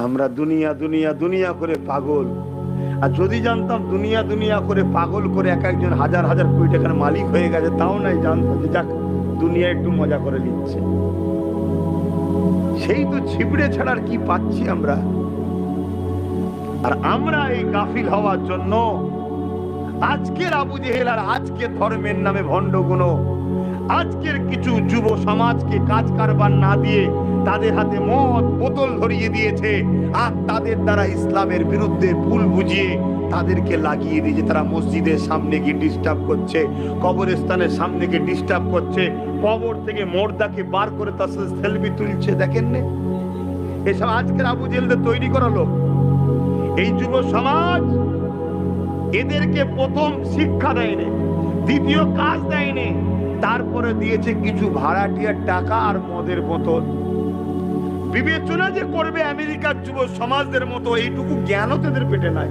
আমরা দুনিয়া দুনিয়া দুনিয়া করে পাগল। আর যদি জানতাম দুনিয়া দুনিয়া করে পাগল করে এক একজন হাজার হাজার কোটি টাকার মালিক হয়ে গেছে, তাও নাই জানতাম যে যাক দুনিয়া একটু মজা করে নিচ্ছে। সেই তো ছিবড়ে ছাড়ার কি পাচ্ছি আমরা। আর আমরা এই গাফিল হওয়ার জন্য আজকের আবু জেহেল আর আজকের ধর্মের নামে ভণ্ডগুলো আজকের কিছু যুব সমাজকে কাজ কারবার না দিয়ে তাদের হাতে মদ বোতল ধরিয়ে দিয়েছে, আর তাদের দ্বারা ইসলামের বিরুদ্ধে ভুল বুঝিয়ে তাদেরকে লাগিয়ে দিয়েছে। তারা মসজিদের সামনে গিয়ে ডিস্টার্ব করছে, কবরস্থানের সামনে গিয়ে ডিস্টার্ব করছে, কবর থেকে মুর্দাকে বার করে তার সাথে সেলফি তুলছে। দেখেন না, এসব আজকের আবু জেহেলদের তৈরি করা লোক। এই যুব সমাজ এদেরকে প্রথম শিক্ষা দেয়নি, দ্বিতীয় কাজ দেয়নি, তারপরে দিয়েছে কিছু ভাড়াটিয়ার টাকা আর মদের বোতল। বিবেচনা যে করবে আমেরিকার যুব সমাজদের মতো এইটুকু জ্ঞানও তাদের পেটে নাই।